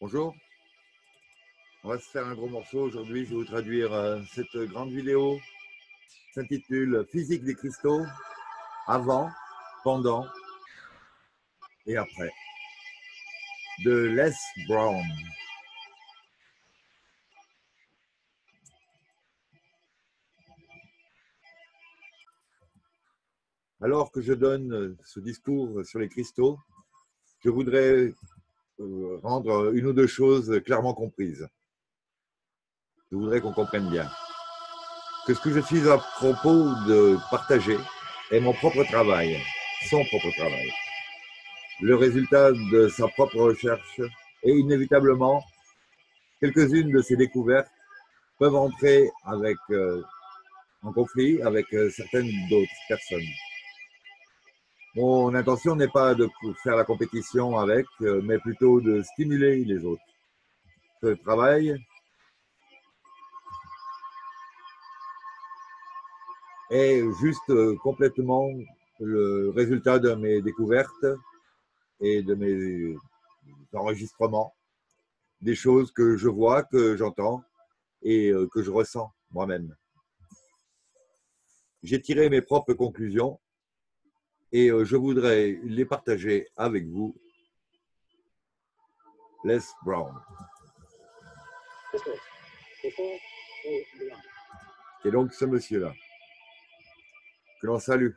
Bonjour, on va se faire un gros morceau aujourd'hui. Je vais vous traduire cette grande vidéo. S'intitule Physique des cristaux, avant, pendant et après, de Les Brown. Alors que je donne ce discours sur les cristaux, je voudrais rendre une ou deux choses clairement comprises. Je voudrais qu'on comprenne bien que ce que je suis à propos de partager est mon propre travail, son propre travail, le résultat de sa propre recherche, et inévitablement, quelques-unes de ces découvertes peuvent entrer en conflit avec certaines d'autres personnes. Mon intention n'est pas de faire la compétition avec, mais plutôt de stimuler les autres. Ce travail est juste complètement le résultat de mes découvertes et de mes enregistrements, des choses que je vois, que j'entends et que je ressens moi-même. J'ai tiré mes propres conclusions et je voudrais les partager avec vous. Les Brown. Et donc ce monsieur-là, que l'on salue.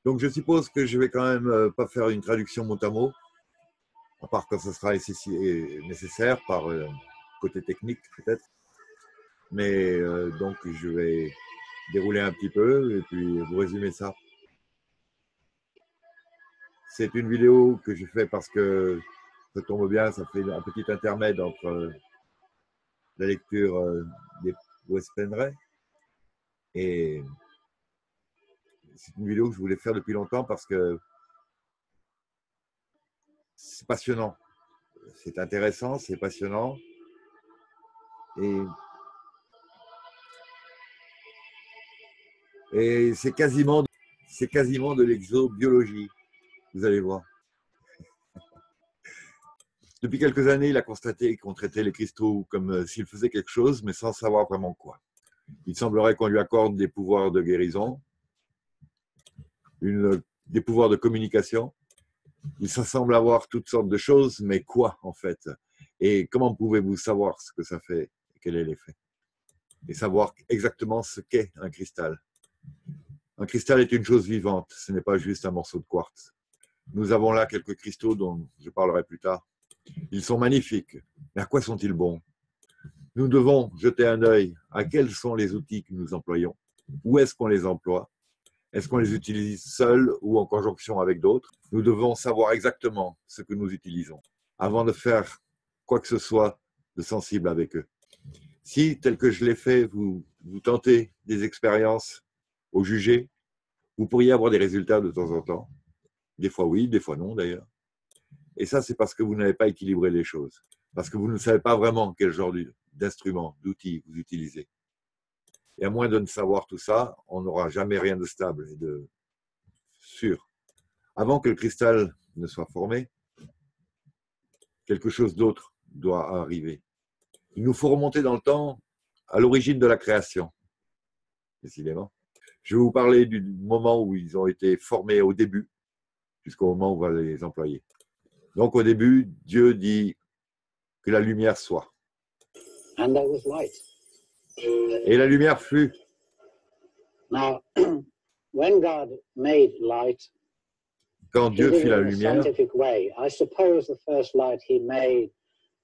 Donc je suppose que je vais quand même pas faire une traduction mot à mot, à part quand ce sera nécessaire par côté technique peut-être. Mais donc je vais dérouler un petit peu et puis vous résumer ça. C'est une vidéo que je fais parce que ça tombe bien, ça fait un petit intermède entre la lecture des Wes Penray et c'est une vidéo que je voulais faire depuis longtemps parce que c'est passionnant, c'est intéressant, c'est passionnant et c'est quasiment de l'exobiologie, vous allez voir. Depuis quelques années, il a constaté qu'on traitait les cristaux comme s'ils faisaient quelque chose, mais sans savoir vraiment quoi. Il semblerait qu'on lui accorde des pouvoirs de guérison, des pouvoirs de communication. Il semble avoir toutes sortes de choses, mais quoi en fait? Et comment pouvez-vous savoir ce que ça fait et quel est l'effet? Et savoir exactement ce qu'est un cristal. Un cristal est une chose vivante, ce n'est pas juste un morceau de quartz. Nous avons là quelques cristaux dont je parlerai plus tard. Ils sont magnifiques, mais à quoi sont-ils bons? Nous devons jeter un œil à quels sont les outils que nous employons, où est-ce qu'on les emploie, est-ce qu'on les utilise seuls ou en conjonction avec d'autres? Nous devons savoir exactement ce que nous utilisons avant de faire quoi que ce soit de sensible avec eux. Si, tel que je l'ai fait, vous tentez des expériences au jugé, vous pourriez avoir des résultats de temps en temps. Des fois oui, des fois non d'ailleurs. Et ça, c'est parce que vous n'avez pas équilibré les choses. Parce que vous ne savez pas vraiment quel genre d'instrument, d'outil vous utilisez. Et à moins de ne savoir tout ça, on n'aura jamais rien de stable et de sûr. Avant que le cristal ne soit formé, quelque chose d'autre doit arriver. Il nous faut remonter dans le temps à l'origine de la création, décidément. Je vais vous parler du moment où ils ont été formés au début, jusqu'au moment où on va les employer. Donc au début, Dieu dit que la lumière soit. And there was light. Et la lumière fut. Now, when God made light, Quand Dieu fit la lumière, scientific way, I suppose the first light he made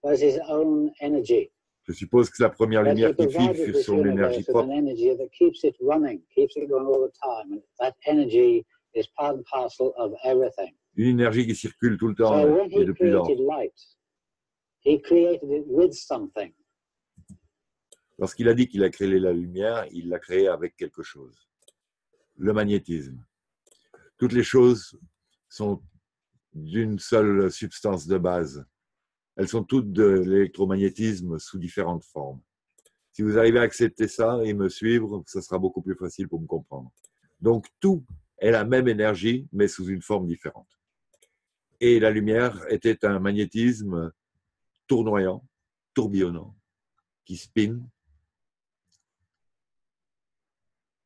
was his own energy. Je suppose que la première lumière qu'il fit fut son énergie propre. An energy that keeps it running all the time. And that energy is part and parcel of everything. Une énergie qui circule tout le temps et depuis lors. He created it with something. Lorsqu'il a dit qu'il a créé la lumière, il l'a créée avec quelque chose. Le magnétisme. Toutes les choses sont d'une seule substance de base. Elles sont toutes de l'électromagnétisme sous différentes formes. Si vous arrivez à accepter ça et me suivre, ça sera beaucoup plus facile pour me comprendre. Donc, tout est la même énergie, mais sous une forme différente. Et la lumière était un magnétisme tournoyant, tourbillonnant, qui spin,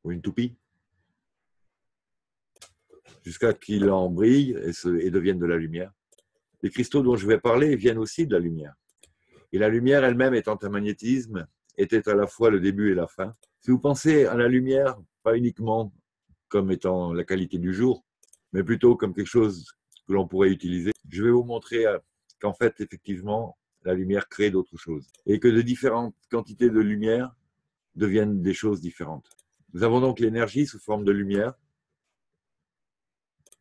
ou une toupie, jusqu'à qu'il en brille et devienne de la lumière. Les cristaux dont je vais parler viennent aussi de la lumière. Et la lumière elle-même étant un magnétisme, était à la fois le début et la fin. Si vous pensez à la lumière, pas uniquement comme étant la qualité du jour, mais plutôt comme quelque chose que l'on pourrait utiliser, je vais vous montrer qu'en fait, effectivement, la lumière crée d'autres choses. Et que de différentes quantités de lumière deviennent des choses différentes. Nous avons donc l'énergie sous forme de lumière.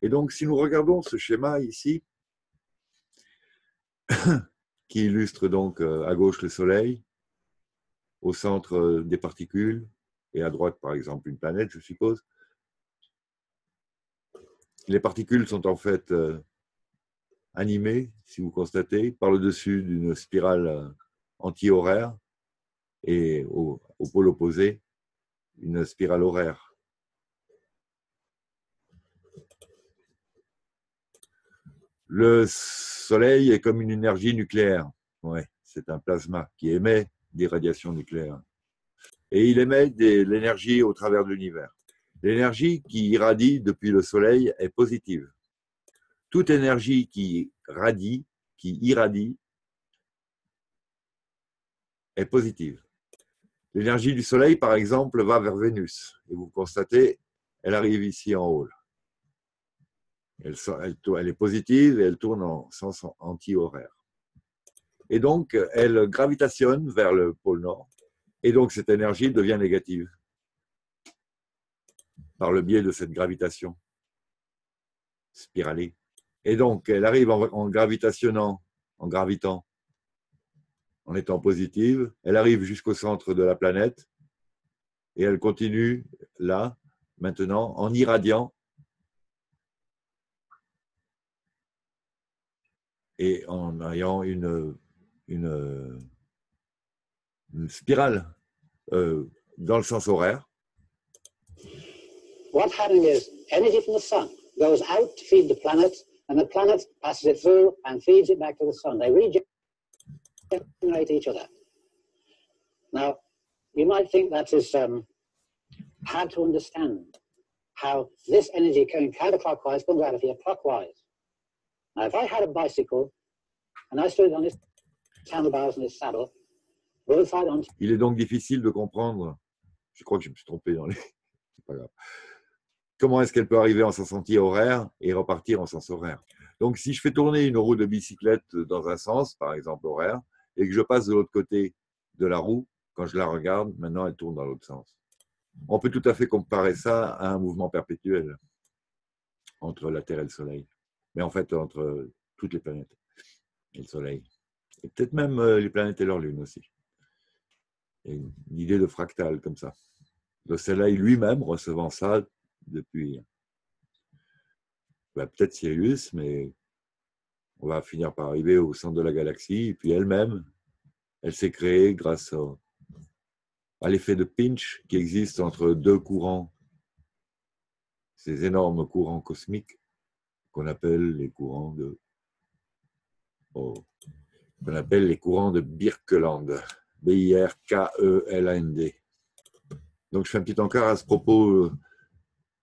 Et donc, si nous regardons ce schéma ici, qui illustre donc à gauche le Soleil, au centre des particules, et à droite, par exemple, une planète, je suppose. Les particules sont en fait animées, si vous constatez, par le dessus d'une spirale anti-horaire, et au pôle opposé, une spirale horaire. Le Soleil est comme une énergie nucléaire. Ouais, c'est un plasma qui émet des radiations nucléaires. Et il émet de l'énergie au travers de l'univers. L'énergie qui irradie depuis le Soleil est positive. Toute énergie qui irradie, est positive. L'énergie du Soleil, par exemple, va vers Vénus. Et vous constatez, elle arrive ici en haut. Elle est positive et elle tourne en sens anti-horaire. Et donc, elle gravitationne vers le pôle Nord. Et donc, cette énergie devient négative par le biais de cette gravitation spiralée. Et donc, elle arrive en gravitationnant, en gravitant, en étant positive. Elle arrive jusqu'au centre de la planète et elle continue là, maintenant, en irradiant et en ayant une spirale dans le sens horaire. What's happening is energy from the sun goes out to feed the planet, and the planet passes it through and feeds it back to the sun. They regenerate each other. Now, you might think that is hard to understand, how this energy going counterclockwise comes out of here clockwise. Now, if I had a bicycle and I stood on its handlebars and its saddle, both sides on. Il est donc difficile de comprendre, je crois que je me suis trompé dans les... C'est pas grave. Comment est-ce qu'elle peut arriver en sens anti-horaire et repartir en sens horaire? Donc, si je fais tourner une roue de bicyclette dans un sens, par exemple horaire, et que je passe de l'autre côté de la roue, quand je la regarde, maintenant elle tourne dans l'autre sens. On peut tout à fait comparer ça à un mouvement perpétuel entre la Terre et le Soleil, mais en fait entre toutes les planètes et le Soleil. Et peut-être même les planètes et leur lune aussi. Il y a une idée de fractal comme ça. Le Soleil lui-même recevant ça depuis peut-être Sirius, mais on va finir par arriver au centre de la galaxie. Et puis elle-même, elle s'est créée grâce à l'effet de pinch qui existe entre deux courants, ces énormes courants cosmiques qu'on appelle les courants de Birkeland, B-I-R-K-E-L-A-N-D. Donc je fais un petit encart à ce propos.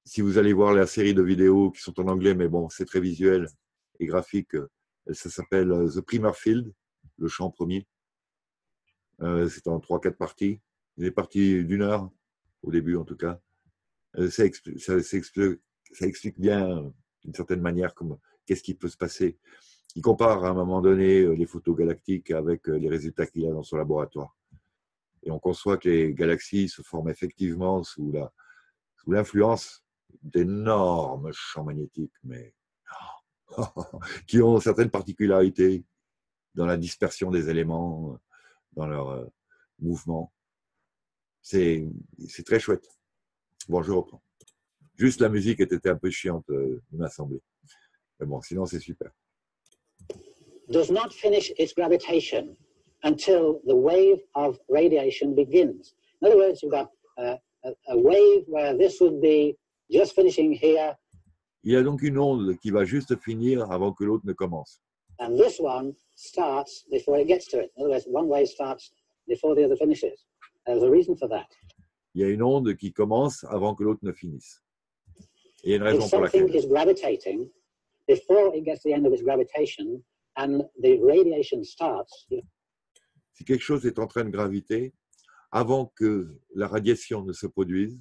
Si vous allez voir la série de vidéos qui sont en anglais, mais bon, c'est très visuel et graphique, ça s'appelle The Primer Field, le champ premier. C'est en 3-4 parties. Des parties d'une heure, au début en tout cas. Ça explique bien, d'une certaine manière, qu'est-ce qui peut se passer. Il compare à un moment donné les photos galactiques avec les résultats qu'il a dans son laboratoire. Et on conçoit que les galaxies se forment effectivement sous l'influence d'énormes champs magnétiques, mais qui ont certaines particularités dans la dispersion des éléments, dans leur mouvement. C'est très chouette. Bon, je reprends. Juste la musique était un peu chiante, il m'a semblé. Mais bon, sinon c'est super. Does not finish its gravitation until the wave of radiation begins. In other words, you've got a wave where this would be just finishing here. Il y a donc une onde qui va juste finir avant que l'autre ne commence. And this one starts before it gets to it. In other words, one wave starts before the other finishes. There's a reason for that. Il y a une onde qui commence avant que l'autre ne finisse. Et il y a une If raison pour something laquelle. is gravitating, before it gets to the end of its gravitation and the radiation starts, Si quelque chose est en train de graviter, avant que la radiation ne se produise,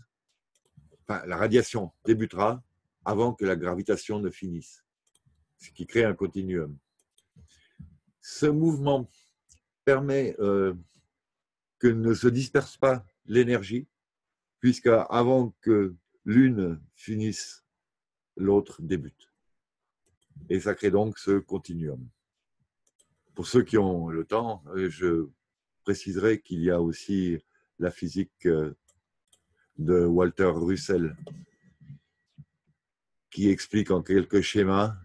enfin, la radiation débutera avant que la gravitation ne finisse, ce qui crée un continuum. Ce mouvement permet que ne se disperse pas l'énergie, puisque avant que l'une finisse, l'autre débute. Et ça crée donc ce continuum. Pour ceux qui ont le temps, je préciserai qu'il y a aussi la physique de Walter Russell qui explique en quelques schémas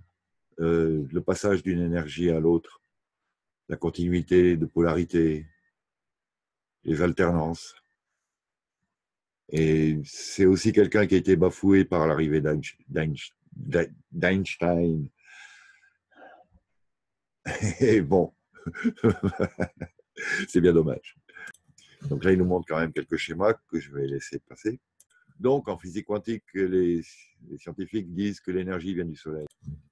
le passage d'une énergie à l'autre, la continuité de polarité, les alternances. Et c'est aussi quelqu'un qui a été bafoué par l'arrivée d'Einstein. Et bon, c'est bien dommage. Donc là, il nous montre quand même quelques schémas que je vais laisser passer. Donc, en physique quantique, les scientifiques disent que l'énergie vient du Soleil.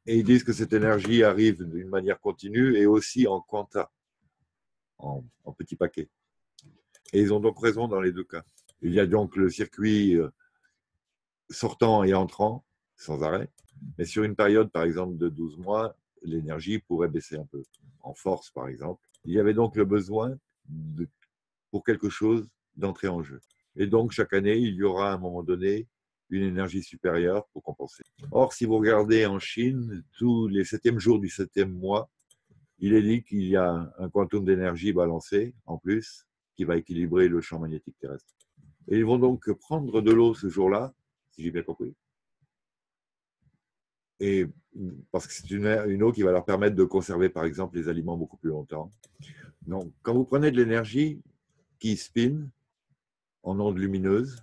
Et ils disent que cette énergie arrive d'une manière continue et aussi en quanta, en petits paquets. Et ils ont donc raison dans les deux cas. Il y a donc le circuit sortant et entrant sans arrêt. Mais sur une période, par exemple, de 12 mois, l'énergie pourrait baisser un peu, en force, par exemple. Il y avait donc le besoin, pour quelque chose, d'entrer en jeu. Et donc, chaque année, il y aura à un moment donné une énergie supérieure pour compenser. Or, si vous regardez en Chine, tous les 7e jours du 7e mois, il est dit qu'il y a un quantum d'énergie balancé, en plus, qui va équilibrer le champ magnétique terrestre. Et ils vont donc prendre de l'eau ce jour-là, si j'ai bien compris. Et parce que c'est une eau qui va leur permettre de conserver, par exemple, les aliments beaucoup plus longtemps. Donc, quand vous prenez de l'énergie qui spin en ondes lumineuses,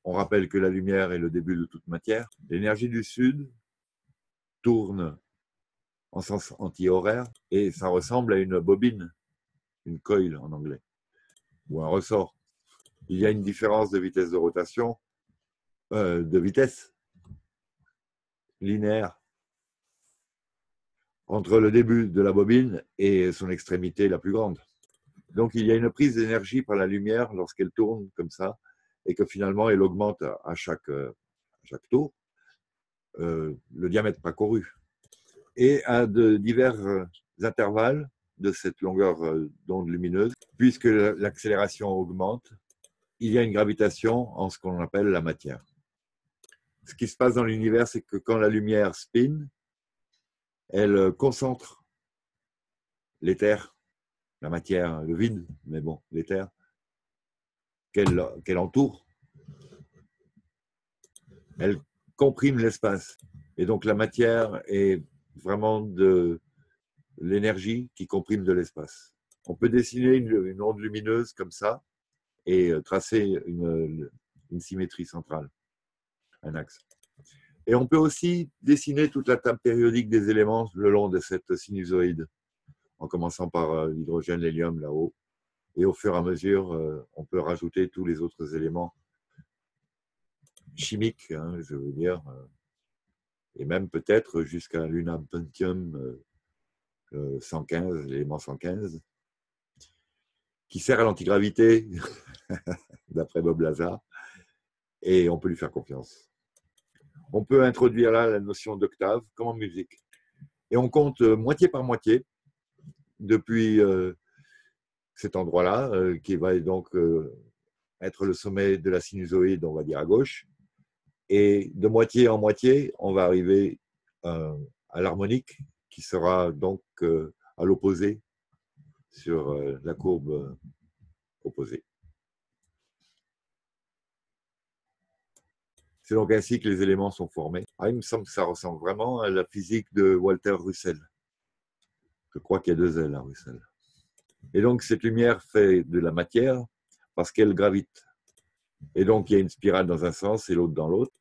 on rappelle que la lumière est le début de toute matière. L'énergie du Sud tourne en sens anti-horaire et ça ressemble à une bobine, une coil en anglais, ou un ressort. Il y a une différence de vitesse de rotation, de vitesse linéaire entre le début de la bobine et son extrémité la plus grande. Donc il y a une prise d'énergie par la lumière lorsqu'elle tourne comme ça et que finalement elle augmente à chaque tour le diamètre parcouru. Et à de divers intervalles de cette longueur d'onde lumineuse, puisque l'accélération augmente, il y a une gravitation en ce qu'on appelle la matière. Ce qui se passe dans l'univers, c'est que quand la lumière spin, elle concentre l'éther, la matière, le vide, mais bon, l'éther, qu'elle entoure. Elle comprime l'espace. Et donc la matière est vraiment de l'énergie qui comprime de l'espace. On peut dessiner une onde lumineuse comme ça et tracer une symétrie centrale, un axe. Et on peut aussi dessiner toute la table périodique des éléments le long de cette sinusoïde, en commençant par l'hydrogène, l'hélium là-haut. Et au fur et à mesure, on peut rajouter tous les autres éléments chimiques, hein, je veux dire, et même peut-être jusqu'à l'unapentium 115, l'élément 115, qui sert à l'antigravité, d'après Bob Lazar, et on peut lui faire confiance. On peut introduire là la notion d'octave, comme en musique. Et on compte moitié par moitié, depuis cet endroit-là, qui va donc être le sommet de la sinusoïde, on va dire à gauche, et de moitié en moitié, on va arriver à l'harmonique, qui sera donc à l'opposé, sur la courbe opposée. C'est donc ainsi que les éléments sont formés. Ah, il me semble que ça ressemble vraiment à la physique de Walter Russell. Je crois qu'il y a 2 L à Russell. Et donc, cette lumière fait de la matière parce qu'elle gravite. Et donc, il y a une spirale dans un sens et l'autre dans l'autre.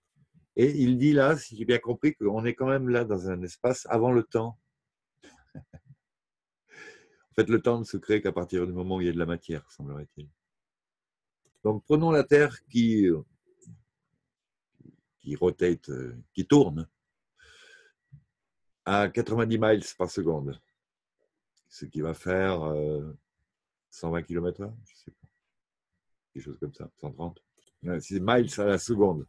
Et il dit là, si j'ai bien compris, qu'on est quand même là dans un espace avant le temps. En fait, le temps ne se crée qu'à partir du moment où il y a de la matière, semblerait-il. Donc, prenons la Terre qui rotate, qui tourne à 90 miles par seconde, ce qui va faire 120 km/h, je ne sais pas, quelque chose comme ça, 130. C'est miles à la seconde.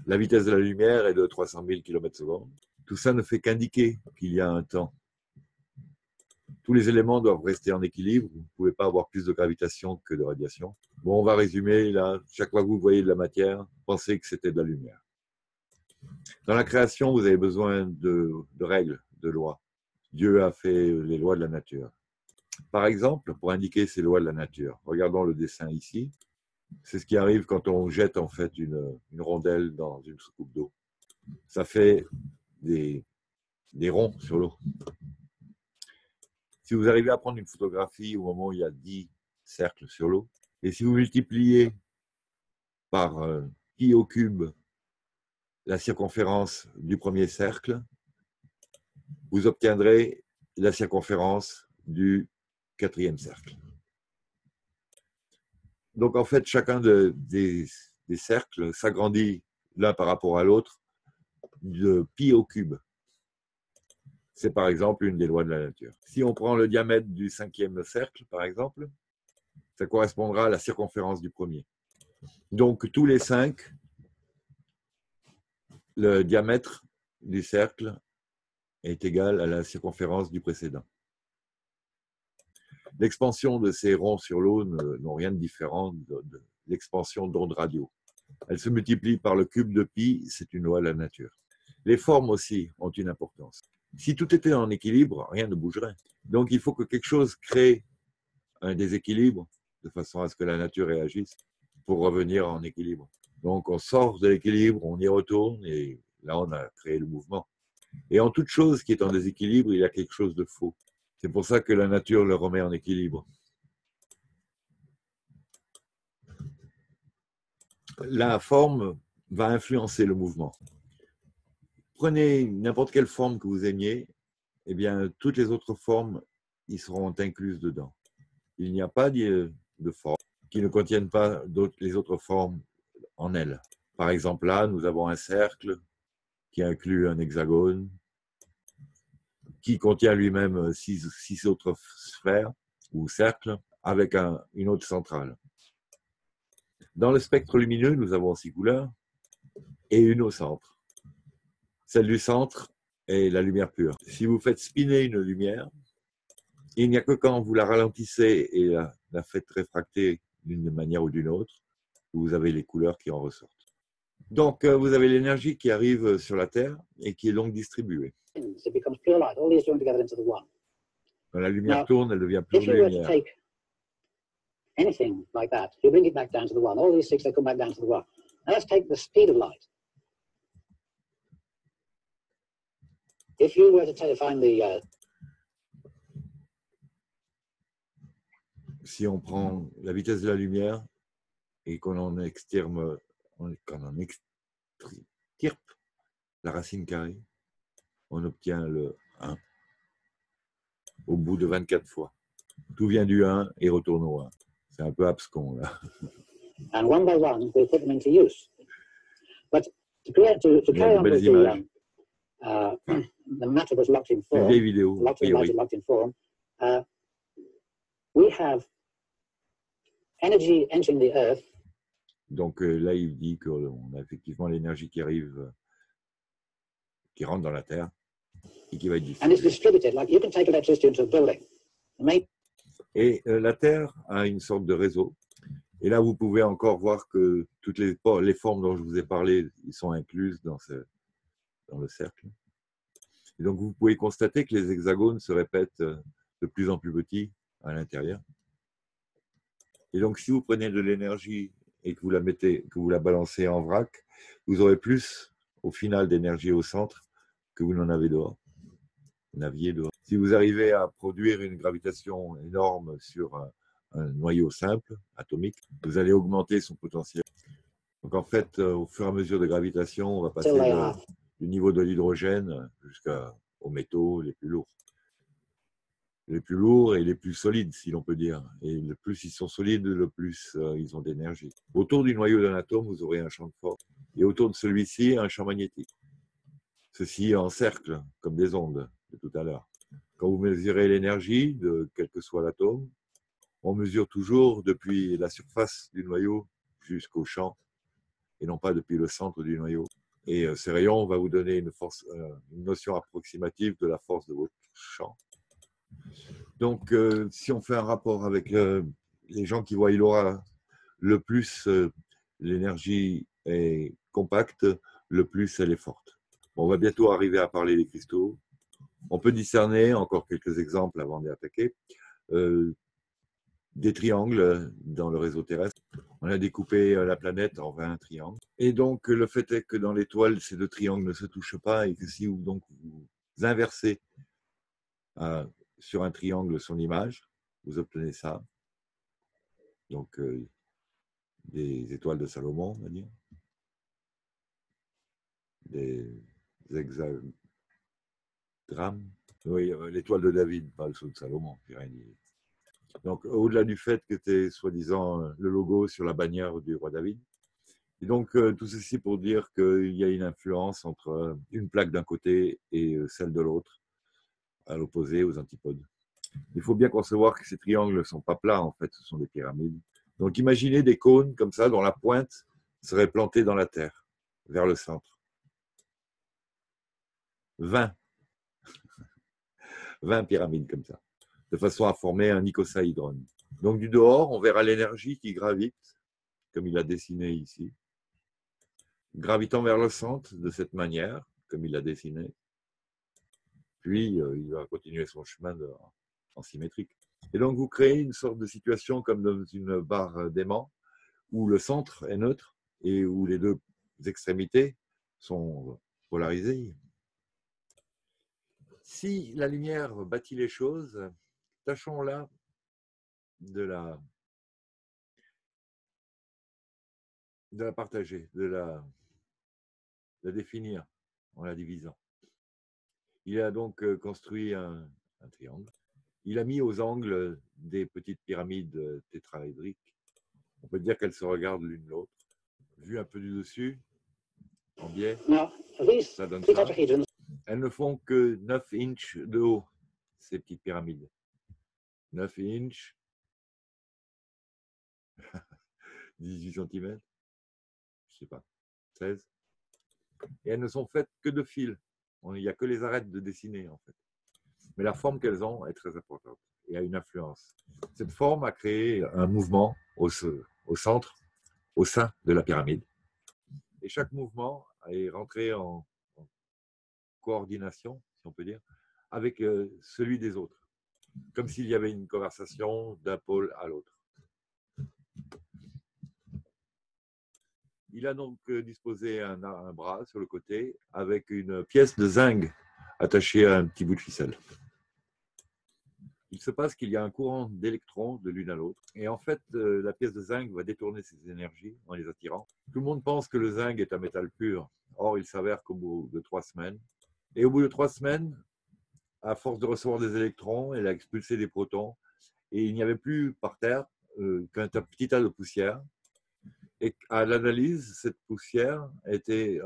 La vitesse de la lumière est de 300 000 km/s. Tout ça ne fait qu'indiquer qu'il y a un temps. Tous les éléments doivent rester en équilibre. Vous ne pouvez pas avoir plus de gravitation que de radiation. Bon, on va résumer là. Chaque fois que vous voyez de la matière, pensez que c'était de la lumière. Dans la création, vous avez besoin de règles, de lois. Dieu a fait les lois de la nature. Par exemple, pour indiquer ces lois de la nature, regardons le dessin ici. C'est ce qui arrive quand on jette en fait une rondelle dans une soucoupe d'eau. Ça fait des ronds sur l'eau. Si vous arrivez à prendre une photographie au moment où il y a 10 cercles sur l'eau, et si vous multipliez par pi au cube la circonférence du premier cercle, vous obtiendrez la circonférence du quatrième cercle. Donc en fait, chacun des cercles s'agrandit l'un par rapport à l'autre de pi au cube. C'est par exemple une des lois de la nature. Si on prend le diamètre du cinquième cercle, par exemple, ça correspondra à la circonférence du premier. Donc tous les 5, le diamètre du cercle est égal à la circonférence du précédent. L'expansion de ces ronds sur l'eau n'ont rien de différent de l'expansion d'ondes radio. Elle se multiplie par le cube de pi, c'est une loi de la nature. Les formes aussi ont une importance. Si tout était en équilibre, rien ne bougerait. Donc il faut que quelque chose crée un déséquilibre de façon à ce que la nature réagisse pour revenir en équilibre. Donc on sort de l'équilibre, on y retourne et là on a créé le mouvement. Et en toute chose qui est en déséquilibre, il y a quelque chose de faux. C'est pour ça que la nature le remet en équilibre. La forme va influencer le mouvement. Prenez n'importe quelle forme que vous aimiez, eh bien, toutes les autres formes y seront incluses dedans. Il n'y a pas de formes qui ne contiennent pas les autres formes en elles. Par exemple, là, nous avons un cercle qui inclut un hexagone, qui contient lui-même 6 autres sphères ou cercles avec une autre centrale. Dans le spectre lumineux, nous avons 6 couleurs et une au centre. Celle du centre est la lumière pure. Si vous faites spinner une lumière, il n'y a que quand vous la ralentissez et la faites réfracter d'une manière ou d'une autre, vous avez les couleurs qui en ressortent. Donc, vous avez l'énergie qui arrive sur la Terre et qui est donc distribuée. Quand la lumière tourne, elle devient pure lumière. Anything like that, you bring it back down to the one. All these 6, they come back down to the one. Now let's take the speed of light. If you were to find the... Si on prend la vitesse de la lumière et qu'on en extirpe la racine carrée, on obtient le 1 au bout de 24 fois. Tout vient du 1 et retourne au 1. C'est un peu abscon, là. And one by one, we put them into use. But to carry on with the matter was locked in form, locked in form, we have energy entering the earth. Donc là, il dit qu'on a effectivement l'énergie qui arrive, qui rentre dans la Terre et qui va être diffusée. And it's distributed, like you can take electricity into a building. Et la Terre a une sorte de réseau. Et là, vous pouvez encore voir que toutes les formes dont je vous ai parlé sont incluses dans le cercle. Et donc, vous pouvez constater que les hexagones se répètent de plus en plus petits à l'intérieur. Et donc, si vous prenez de l'énergie et que vous la balancez en vrac, vous aurez plus, au final, d'énergie au centre que vous n'en avez dehors. Vous n'aviez dehors. Si vous arrivez à produire une gravitation énorme sur un noyau simple, atomique, vous allez augmenter son potentiel. Donc en fait, au fur et à mesure de gravitation, on va passer du niveau de l'hydrogène jusqu'aux métaux les plus lourds. Les plus lourds et les plus solides, si l'on peut dire. Et le plus ils sont solides, le plus ils ont d'énergie. Autour du noyau d'un atome, vous aurez un champ de force. Et autour de celui-ci, un champ magnétique. Ceci en cercle, comme des ondes de tout à l'heure. Quand vous mesurez l'énergie de quel que soit l'atome, on mesure toujours depuis la surface du noyau jusqu'au champ, et non pas depuis le centre du noyau. Et ces rayons vont vous donner une notion approximative de la force de votre champ. Donc, si on fait un rapport avec les gens qui voient l'aura, le plus l'énergie est compacte, le plus elle est forte. Bon, on va bientôt arriver à parler des cristaux. On peut discerner, encore quelques exemples avant d'attaquer, des triangles dans le réseau terrestre. On a découpé la planète en 20 triangles. Et donc, le fait est que dans l'étoile, ces deux triangles ne se touchent pas et que si vous inversez sur un triangle son image, vous obtenez ça. Donc, des étoiles de Salomon, on va dire. Des hexagrammes. Oui, l'étoile de David, pas le sceau de Salomon, j'ai rien dit. Donc, au-delà du fait que c'était soi-disant le logo sur la bannière du roi David. Et donc, tout ceci pour dire qu'il y a une influence entre une plaque d'un côté et celle de l'autre, à l'opposé, aux antipodes. Il faut bien concevoir que ces triangles ne sont pas plats, en fait, ce sont des pyramides. Donc, imaginez des cônes comme ça, dont la pointe serait plantée dans la terre, vers le centre. 20 pyramides comme ça, de façon à former un icosaédron. Donc, du dehors, on verra l'énergie qui gravite, comme il a dessiné ici, gravitant vers le centre de cette manière, comme il l'a dessiné. Puis, il va continuer son chemin en symétrique. Et donc, vous créez une sorte de situation comme dans une barre d'aimant, où le centre est neutre et où les deux extrémités sont polarisées. Si la lumière bâtit les choses, tâchons là de la partager, de la définir en la divisant. Il a donc construit un triangle. Il a mis aux angles des petites pyramides tétraédriques. On peut dire qu'elles se regardent l'une l'autre. Vu un peu du dessus, en biais, ça donne ça. Elles ne font que 9 inches de haut, ces petites pyramides. 9 inches, 18 cm, je ne sais pas, 16. Et elles ne sont faites que de fils. Il n'y a que les arêtes de dessiner, en fait. Mais la forme qu'elles ont est très importante et a une influence. Cette forme a créé un mouvement au centre, au sein de la pyramide. Et chaque mouvement est rentré en coordination, si on peut dire, avec celui des autres. Comme s'il y avait une conversation d'un pôle à l'autre. Il a donc disposé un bras sur le côté avec une pièce de zinc attachée à un petit bout de ficelle. Il se passe qu'il y a un courant d'électrons de l'une à l'autre. Et en fait, la pièce de zinc va détourner ses énergies en les attirant. Tout le monde pense que le zinc est un métal pur. Or, il s'avère qu'au bout de 3 semaines, et au bout de 3 semaines, à force de recevoir des électrons, elle a expulsé des protons. Et il n'y avait plus par terre qu'un petit tas de poussière. Et à l'analyse, cette poussière était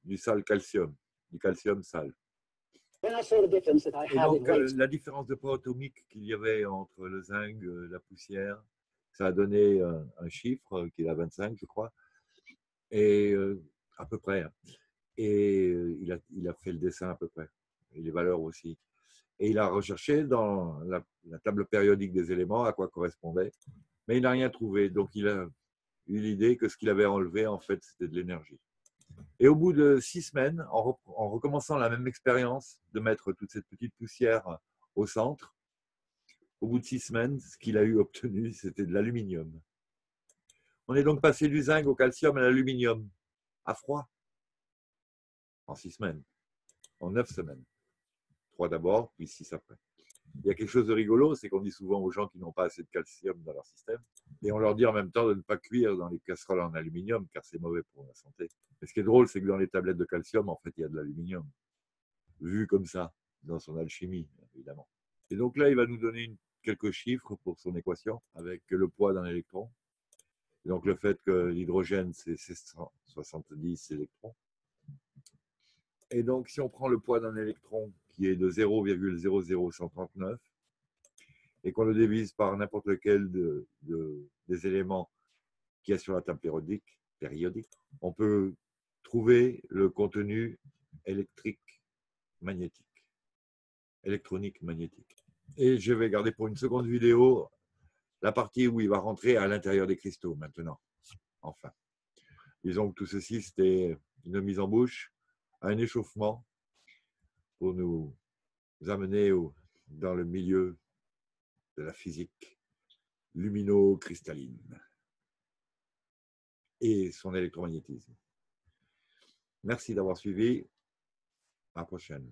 du sale calcium, du calcium sale. Et donc, la différence de poids atomique qu'il y avait entre le zinc, la poussière, ça a donné un chiffre qui est à 25, je crois, et à peu près. Et il a fait le dessin à peu près, et les valeurs aussi. Et il a recherché dans la table périodique des éléments à quoi correspondait, mais il n'a rien trouvé. Donc, il a eu l'idée que ce qu'il avait enlevé, en fait, c'était de l'énergie. Et au bout de 6 semaines, en recommençant la même expérience de mettre toute cette petite poussière au centre, au bout de 6 semaines, ce qu'il a obtenu, c'était de l'aluminium. On est donc passé du zinc au calcium à l'aluminium, à froid, en 6 semaines, en 9 semaines. 3 d'abord, puis 6 après. Il y a quelque chose de rigolo, c'est qu'on dit souvent aux gens qui n'ont pas assez de calcium dans leur système, et on leur dit en même temps de ne pas cuire dans les casseroles en aluminium, car c'est mauvais pour la santé. Mais ce qui est drôle, c'est que dans les tablettes de calcium, en fait, il y a de l'aluminium, vu comme ça, dans son alchimie, évidemment. Et donc là, il va nous donner quelques chiffres pour son équation, avec le poids d'un électron. Et donc le fait que l'hydrogène, c'est 770 électrons. Et donc, si on prend le poids d'un électron qui est de 0,00139 et qu'on le divise par n'importe lequel des éléments qu'il y a sur la table périodique, on peut trouver le contenu électronique magnétique. Et je vais garder pour une seconde vidéo la partie où il va rentrer à l'intérieur des cristaux maintenant. Enfin, disons que tout ceci, c'était une mise en bouche, un échauffement pour nous amener dans le milieu de la physique lumino-cristalline et son électromagnétisme. Merci d'avoir suivi. À la prochaine.